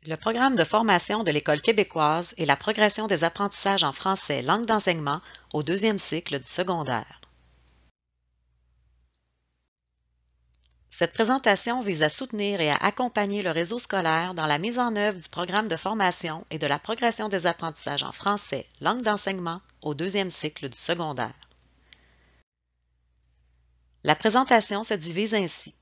Le programme de formation de l'École québécoise est la progression des apprentissages en français langue d'enseignement au deuxième cycle du secondaire. Cette présentation vise à soutenir et à accompagner le réseau scolaire dans la mise en œuvre du programme de formation et de la progression des apprentissages en français langue d'enseignement au deuxième cycle du secondaire. La présentation se divise ainsi.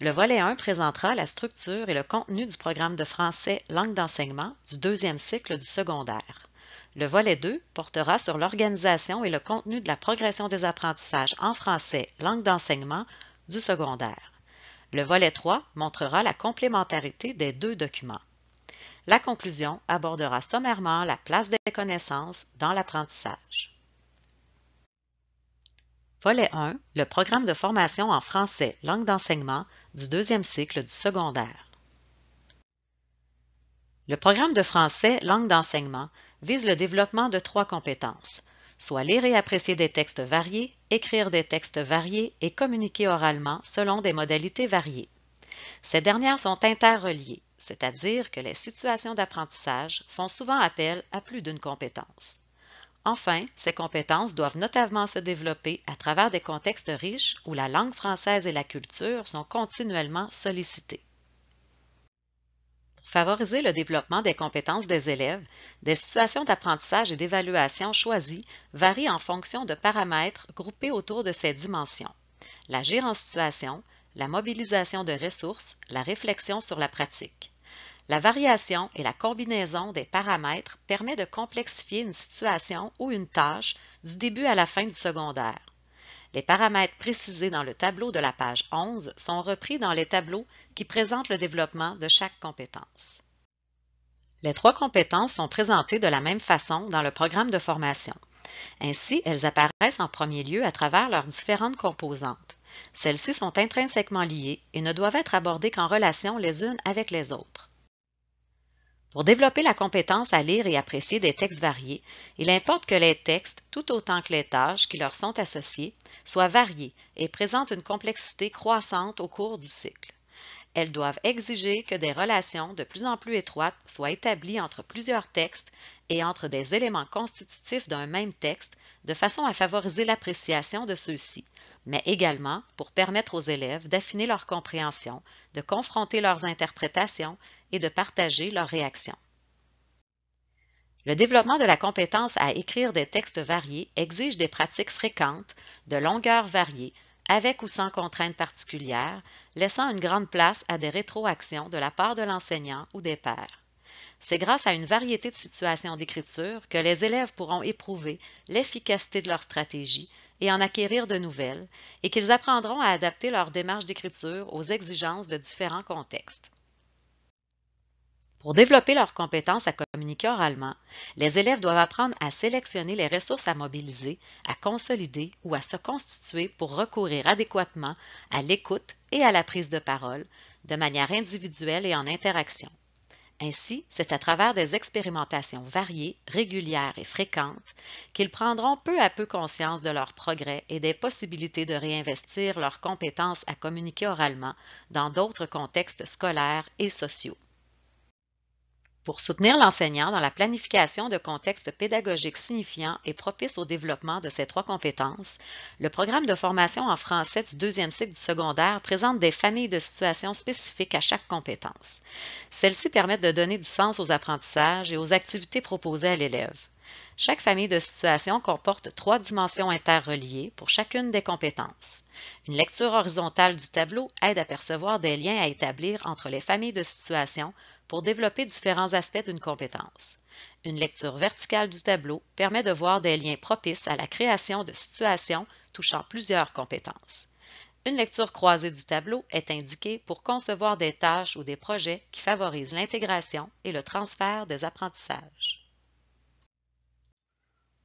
Le volet 1 présentera la structure et le contenu du programme de français langue d'enseignement du deuxième cycle du secondaire. Le volet 2 portera sur l'organisation et le contenu de la progression des apprentissages en français langue d'enseignement du secondaire. Le volet 3 montrera la complémentarité des deux documents. La conclusion abordera sommairement la place des connaissances dans l'apprentissage. Volet 1, le programme de formation en français langue d'enseignement du deuxième cycle du secondaire. Le programme de français langue d'enseignement vise le développement de 3 compétences, soit lire et apprécier des textes variés, écrire des textes variés et communiquer oralement selon des modalités variées. Ces dernières sont interreliées, c'est-à-dire que les situations d'apprentissage font souvent appel à plus d'une compétence. Enfin, ces compétences doivent notamment se développer à travers des contextes riches où la langue française et la culture sont continuellement sollicitées. Pour favoriser le développement des compétences des élèves, des situations d'apprentissage et d'évaluation choisies varient en fonction de paramètres groupés autour de ces dimensions: l'agir en situation, la mobilisation de ressources, la réflexion sur la pratique. La variation et la combinaison des paramètres permet de complexifier une situation ou une tâche du début à la fin du secondaire. Les paramètres précisés dans le tableau de la page 11 sont repris dans les tableaux qui présentent le développement de chaque compétence. Les 3 compétences sont présentées de la même façon dans le programme de formation. Ainsi, elles apparaissent en premier lieu à travers leurs différentes composantes. Celles-ci sont intrinsèquement liées et ne doivent être abordées qu'en relation les unes avec les autres. Pour développer la compétence à lire et apprécier des textes variés, il importe que les textes, tout autant que les tâches qui leur sont associées, soient variés et présentent une complexité croissante au cours du cycle. Elles doivent exiger que des relations de plus en plus étroites soient établies entre plusieurs textes et entre des éléments constitutifs d'un même texte, de façon à favoriser l'appréciation de ceux-ci, mais également pour permettre aux élèves d'affiner leur compréhension, de confronter leurs interprétations et de partager leurs réactions. Le développement de la compétence à écrire des textes variés exige des pratiques fréquentes, de longueurs variées, avec ou sans contraintes particulières, laissant une grande place à des rétroactions de la part de l'enseignant ou des pairs. C'est grâce à une variété de situations d'écriture que les élèves pourront éprouver l'efficacité de leur stratégie et en acquérir de nouvelles, et qu'ils apprendront à adapter leur démarche d'écriture aux exigences de différents contextes. Pour développer leurs compétences à communiquer oralement, les élèves doivent apprendre à sélectionner les ressources à mobiliser, à consolider ou à se constituer pour recourir adéquatement à l'écoute et à la prise de parole, de manière individuelle et en interaction. Ainsi, c'est à travers des expérimentations variées, régulières et fréquentes qu'ils prendront peu à peu conscience de leurs progrès et des possibilités de réinvestir leurs compétences à communiquer oralement dans d'autres contextes scolaires et sociaux. Pour soutenir l'enseignant dans la planification de contextes pédagogiques signifiants et propices au développement de ces 3 compétences, le programme de formation en français du deuxième cycle du secondaire présente des familles de situations spécifiques à chaque compétence. Celles-ci permettent de donner du sens aux apprentissages et aux activités proposées à l'élève. Chaque famille de situations comporte 3 dimensions interreliées pour chacune des compétences. Une lecture horizontale du tableau aide à percevoir des liens à établir entre les familles de situations pour développer différents aspects d'une compétence. Une lecture verticale du tableau permet de voir des liens propices à la création de situations touchant plusieurs compétences. Une lecture croisée du tableau est indiquée pour concevoir des tâches ou des projets qui favorisent l'intégration et le transfert des apprentissages.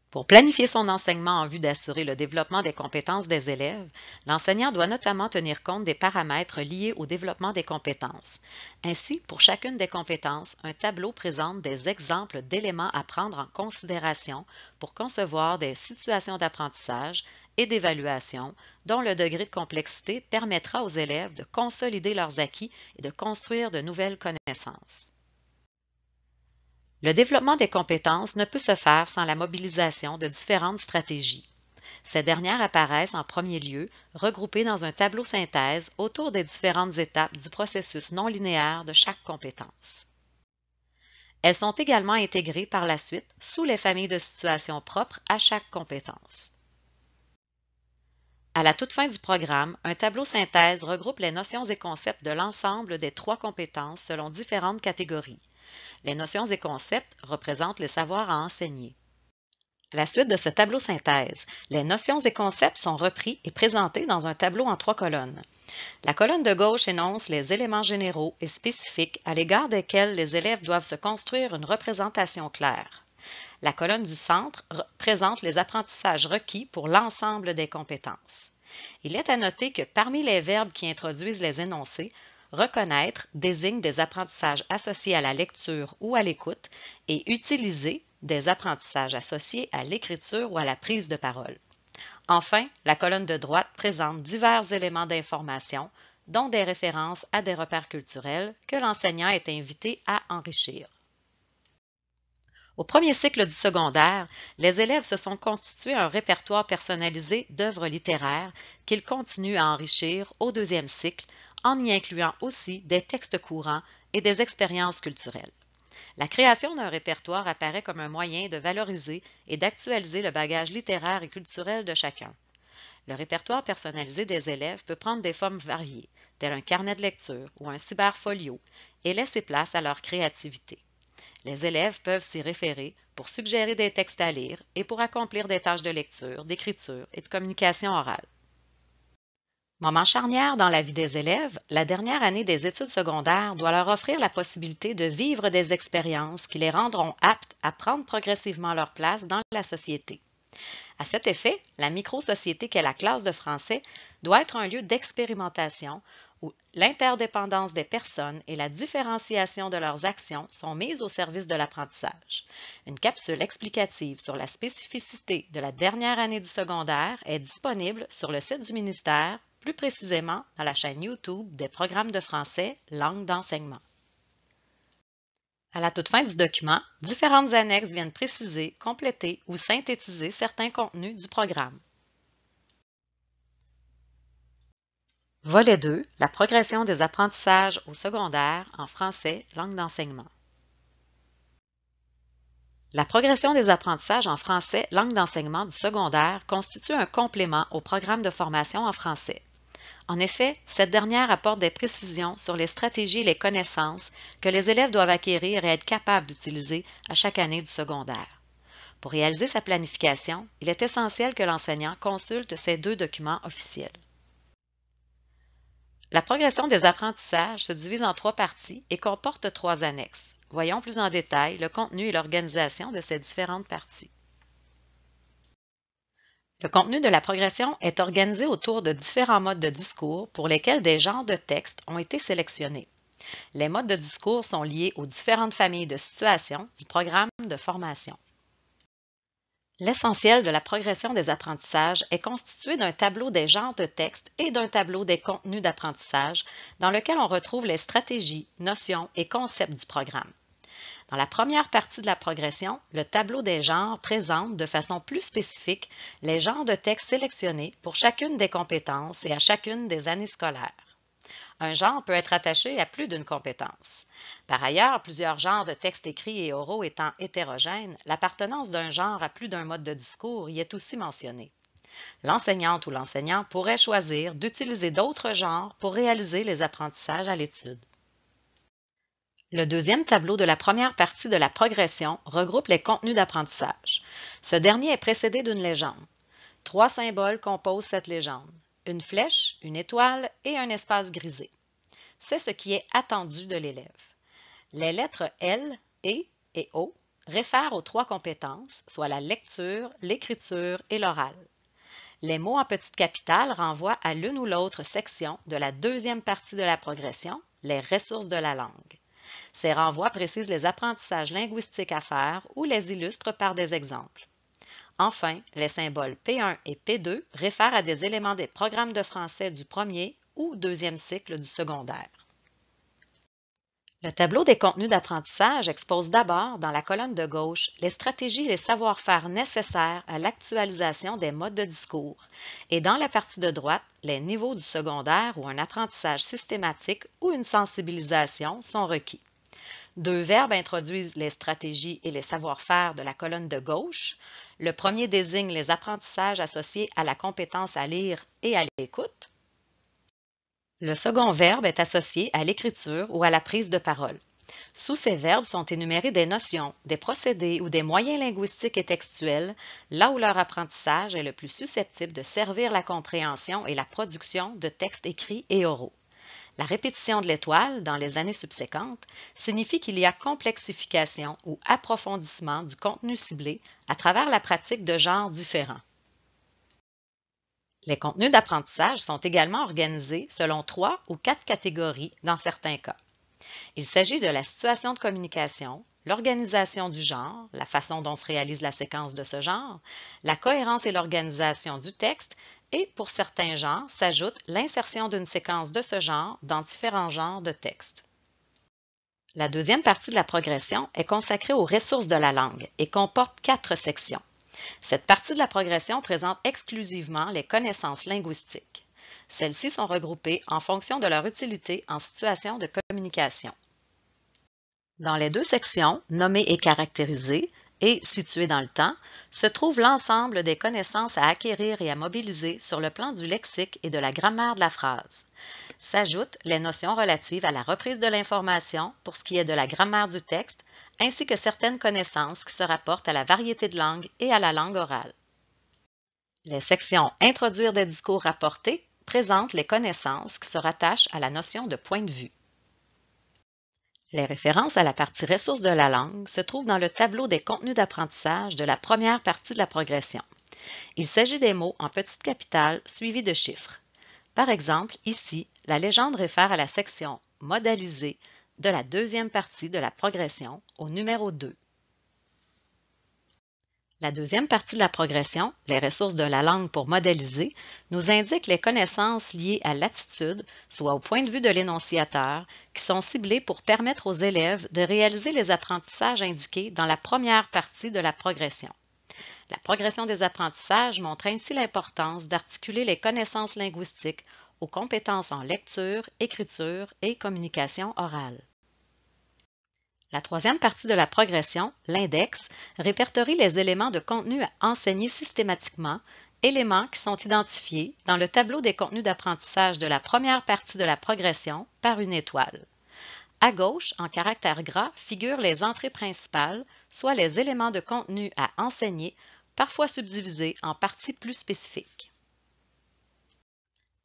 Pour planifier son enseignement en vue d'assurer le développement des compétences des élèves, l'enseignant doit notamment tenir compte des paramètres liés au développement des compétences. Ainsi, pour chacune des compétences, un tableau présente des exemples d'éléments à prendre en considération pour concevoir des situations d'apprentissage et d'évaluation dont le degré de complexité permettra aux élèves de consolider leurs acquis et de construire de nouvelles connaissances. Le développement des compétences ne peut se faire sans la mobilisation de différentes stratégies. Ces dernières apparaissent en premier lieu regroupées dans un tableau synthèse autour des différentes étapes du processus non linéaire de chaque compétence. Elles sont également intégrées par la suite sous les familles de situations propres à chaque compétence. À la toute fin du programme, un tableau synthèse regroupe les notions et concepts de l'ensemble des 3 compétences selon différentes catégories. Les notions et concepts représentent les savoirs à enseigner. À la suite de ce tableau synthèse, les notions et concepts sont repris et présentés dans un tableau en 3 colonnes. La colonne de gauche énonce les éléments généraux et spécifiques à l'égard desquels les élèves doivent se construire une représentation claire. La colonne du centre présente les apprentissages requis pour l'ensemble des compétences. Il est à noter que parmi les verbes qui introduisent les énoncés, reconnaître désigne des apprentissages associés à la lecture ou à l'écoute et utiliser des apprentissages associés à l'écriture ou à la prise de parole. Enfin, la colonne de droite présente divers éléments d'information, dont des références à des repères culturels que l'enseignant est invité à enrichir. Au premier cycle du secondaire, les élèves se sont constitués un répertoire personnalisé d'œuvres littéraires qu'ils continuent à enrichir au deuxième cycle en y incluant aussi des textes courants et des expériences culturelles. La création d'un répertoire apparaît comme un moyen de valoriser et d'actualiser le bagage littéraire et culturel de chacun. Le répertoire personnalisé des élèves peut prendre des formes variées, tel un carnet de lecture ou un cyberfolio, et laisser place à leur créativité. Les élèves peuvent s'y référer pour suggérer des textes à lire et pour accomplir des tâches de lecture, d'écriture et de communication orale. Moment charnière dans la vie des élèves, la dernière année des études secondaires doit leur offrir la possibilité de vivre des expériences qui les rendront aptes à prendre progressivement leur place dans la société. À cet effet, la micro-société qu'est la classe de français doit être un lieu d'expérimentation où l'interdépendance des personnes et la différenciation de leurs actions sont mises au service de l'apprentissage. Une capsule explicative sur la spécificité de la dernière année du secondaire est disponible sur le site du ministère, plus précisément dans la chaîne YouTube des programmes de français langue d'enseignement. À la toute fin du document, différentes annexes viennent préciser, compléter ou synthétiser certains contenus du programme. Volet 2. La progression des apprentissages au secondaire en français, langue d'enseignement. La progression des apprentissages en français, langue d'enseignement du secondaire constitue un complément au programme de formation en français. En effet, cette dernière apporte des précisions sur les stratégies et les connaissances que les élèves doivent acquérir et être capables d'utiliser à chaque année du secondaire. Pour réaliser sa planification, il est essentiel que l'enseignant consulte ces 2 documents officiels. La progression des apprentissages se divise en 3 parties et comporte 3 annexes. Voyons plus en détail le contenu et l'organisation de ces différentes parties. Le contenu de la progression est organisé autour de différents modes de discours pour lesquels des genres de textes ont été sélectionnés. Les modes de discours sont liés aux différentes familles de situations du programme de formation. L'essentiel de la progression des apprentissages est constitué d'un tableau des genres de textes et d'un tableau des contenus d'apprentissage dans lequel on retrouve les stratégies, notions et concepts du programme. Dans la première partie de la progression, le tableau des genres présente de façon plus spécifique les genres de textes sélectionnés pour chacune des compétences et à chacune des années scolaires. Un genre peut être attaché à plus d'une compétence. Par ailleurs, plusieurs genres de textes écrits et oraux étant hétérogènes, l'appartenance d'un genre à plus d'un mode de discours y est aussi mentionnée. L'enseignante ou l'enseignant pourrait choisir d'utiliser d'autres genres pour réaliser les apprentissages à l'étude. Le deuxième tableau de la première partie de la progression regroupe les contenus d'apprentissage. Ce dernier est précédé d'une légende. 3 symboles composent cette légende: une flèche, une étoile et un espace grisé. C'est ce qui est attendu de l'élève. Les lettres L, E et O réfèrent aux 3 compétences, soit la lecture, l'écriture et l'oral. Les mots en petite capitale renvoient à l'une ou l'autre section de la deuxième partie de la progression, les ressources de la langue. Ces renvois précisent les apprentissages linguistiques à faire ou les illustrent par des exemples. Enfin, les symboles P1 et P2 réfèrent à des éléments des programmes de français du premier ou deuxième cycle du secondaire. Le tableau des contenus d'apprentissage expose d'abord, dans la colonne de gauche, les stratégies et les savoir-faire nécessaires à l'actualisation des modes de discours, et dans la partie de droite, les niveaux du secondaire où un apprentissage systématique ou une sensibilisation sont requis. Deux verbes introduisent les stratégies et les savoir-faire de la colonne de gauche. Le premier désigne les apprentissages associés à la compétence à lire et à l'écoute. Le second verbe est associé à l'écriture ou à la prise de parole. Sous ces verbes sont énumérées des notions, des procédés ou des moyens linguistiques et textuels, là où leur apprentissage est le plus susceptible de servir la compréhension et la production de textes écrits et oraux. La répétition de l'étoile dans les années subséquentes signifie qu'il y a complexification ou approfondissement du contenu ciblé à travers la pratique de genres différents. Les contenus d'apprentissage sont également organisés selon 3 ou 4 catégories dans certains cas. Il s'agit de la situation de communication, l'organisation du genre, la façon dont se réalise la séquence de ce genre, la cohérence et l'organisation du texte, et pour certains genres s'ajoute l'insertion d'une séquence de ce genre dans différents genres de textes. La deuxième partie de la progression est consacrée aux ressources de la langue et comporte 4 sections. Cette partie de la progression présente exclusivement les connaissances linguistiques. Celles-ci sont regroupées en fonction de leur utilité en situation de communication. Dans les deux sections, nommées et caractérisées, et situées dans le temps, se trouve l'ensemble des connaissances à acquérir et à mobiliser sur le plan du lexique et de la grammaire de la phrase. S'ajoutent les notions relatives à la reprise de l'information pour ce qui est de la grammaire du texte, ainsi que certaines connaissances qui se rapportent à la variété de langue et à la langue orale. Les sections Introduire des discours rapportés présentent les connaissances qui se rattachent à la notion de point de vue. Les références à la partie ressources de la langue se trouvent dans le tableau des contenus d'apprentissage de la première partie de la progression. Il s'agit des mots en petites capitales suivis de chiffres. Par exemple, ici, la légende réfère à la section « Modaliser » de la deuxième partie de la progression au numéro 2. La deuxième partie de la progression, les ressources de la langue pour modéliser, nous indique les connaissances liées à l'attitude, soit au point de vue de l'énonciateur, qui sont ciblées pour permettre aux élèves de réaliser les apprentissages indiqués dans la première partie de la progression. La progression des apprentissages montre ainsi l'importance d'articuler les connaissances linguistiques aux compétences en lecture, écriture et communication orale. La troisième partie de la progression, l'index, répertorie les éléments de contenu à enseigner systématiquement, éléments qui sont identifiés dans le tableau des contenus d'apprentissage de la première partie de la progression par une étoile. À gauche, en caractères gras, figurent les entrées principales, soit les éléments de contenu à enseigner, parfois subdivisés en parties plus spécifiques.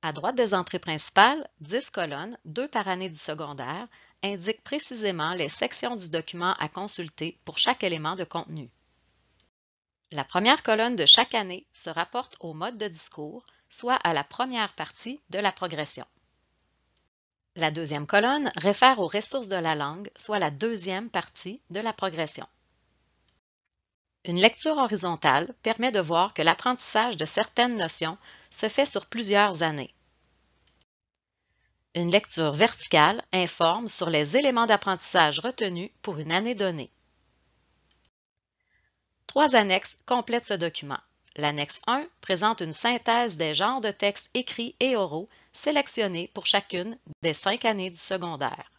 À droite des entrées principales, 10 colonnes, 2 par année du secondaire, indiquent précisément les sections du document à consulter pour chaque élément de contenu. La première colonne de chaque année se rapporte au mode de discours, soit à la première partie de la progression. La deuxième colonne réfère aux ressources de la langue, soit la deuxième partie de la progression. Une lecture horizontale permet de voir que l'apprentissage de certaines notions se fait sur plusieurs années. Une lecture verticale informe sur les éléments d'apprentissage retenus pour une année donnée. 3 annexes complètent ce document. L'annexe 1 présente une synthèse des genres de textes écrits et oraux sélectionnés pour chacune des 5 années du secondaire.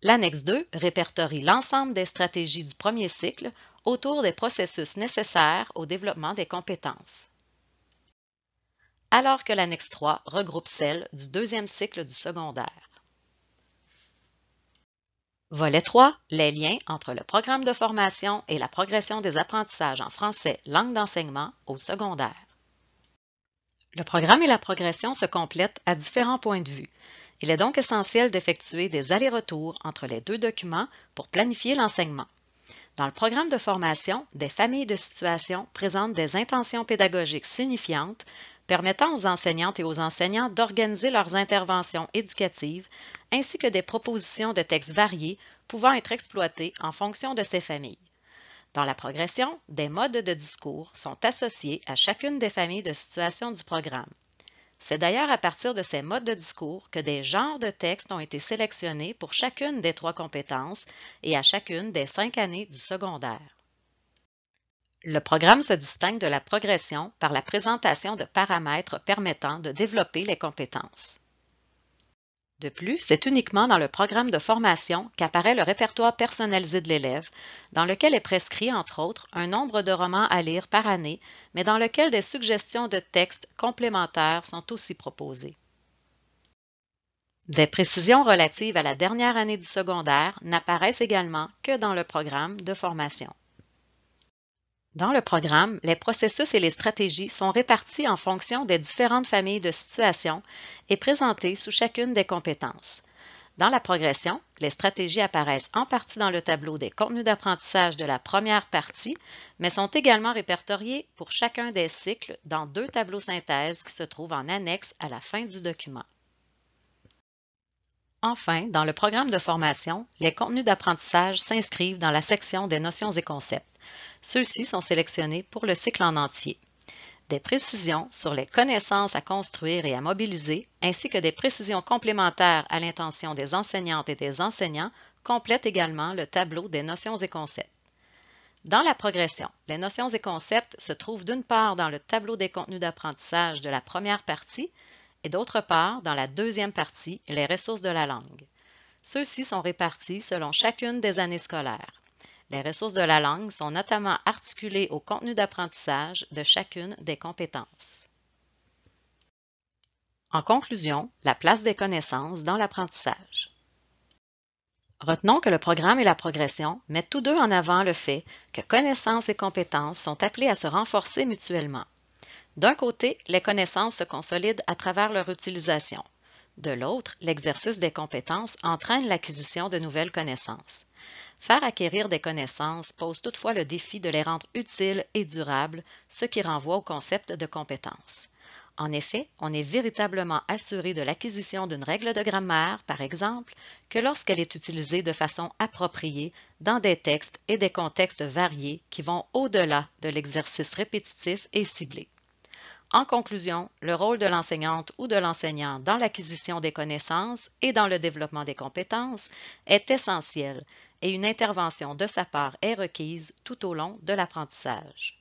L'annexe 2 répertorie l'ensemble des stratégies du premier cycle autour des processus nécessaires au développement des compétences, alors que l'annexe 3 regroupe celles du deuxième cycle du secondaire. Volet 3, les liens entre le programme de formation et la progression des apprentissages en français langue d'enseignement au secondaire. Le programme et la progression se complètent à différents points de vue. Il est donc essentiel d'effectuer des allers-retours entre les deux documents pour planifier l'enseignement. Dans le programme de formation, des familles de situations présentent des intentions pédagogiques signifiantes permettant aux enseignantes et aux enseignants d'organiser leurs interventions éducatives ainsi que des propositions de textes variés pouvant être exploités en fonction de ces familles. Dans la progression, des modes de discours sont associés à chacune des familles de situations du programme. C'est d'ailleurs à partir de ces modes de discours que des genres de textes ont été sélectionnés pour chacune des 3 compétences et à chacune des 5 années du secondaire. Le programme se distingue de la progression par la présentation de paramètres permettant de développer les compétences. De plus, c'est uniquement dans le programme de formation qu'apparaît le répertoire personnalisé de l'élève, dans lequel est prescrit, entre autres, un nombre de romans à lire par année, mais dans lequel des suggestions de textes complémentaires sont aussi proposées. Des précisions relatives à la dernière année du secondaire n'apparaissent également que dans le programme de formation. Dans le programme, les processus et les stratégies sont répartis en fonction des différentes familles de situations et présentés sous chacune des compétences. Dans la progression, les stratégies apparaissent en partie dans le tableau des contenus d'apprentissage de la première partie, mais sont également répertoriées pour chacun des cycles dans 2 tableaux synthèses qui se trouvent en annexe à la fin du document. Enfin, dans le programme de formation, les contenus d'apprentissage s'inscrivent dans la section des notions et concepts. Ceux-ci sont sélectionnés pour le cycle en entier. Des précisions sur les connaissances à construire et à mobiliser, ainsi que des précisions complémentaires à l'intention des enseignantes et des enseignants, complètent également le tableau des notions et concepts. Dans la progression, les notions et concepts se trouvent d'une part dans le tableau des contenus d'apprentissage de la première partie et d'autre part dans la deuxième partie, les ressources de la langue. Ceux-ci sont répartis selon chacune des années scolaires. Les ressources de la langue sont notamment articulées au contenu d'apprentissage de chacune des compétences. En conclusion, la place des connaissances dans l'apprentissage. Retenons que le programme et la progression mettent tous deux en avant le fait que connaissances et compétences sont appelées à se renforcer mutuellement. D'un côté, les connaissances se consolident à travers leur utilisation. De l'autre, l'exercice des compétences entraîne l'acquisition de nouvelles connaissances. Faire acquérir des connaissances pose toutefois le défi de les rendre utiles et durables, ce qui renvoie au concept de compétence. En effet, on est véritablement assuré de l'acquisition d'une règle de grammaire, par exemple, que lorsqu'elle est utilisée de façon appropriée dans des textes et des contextes variés qui vont au-delà de l'exercice répétitif et ciblé. En conclusion, le rôle de l'enseignante ou de l'enseignant dans l'acquisition des connaissances et dans le développement des compétences est essentiel et une intervention de sa part est requise tout au long de l'apprentissage.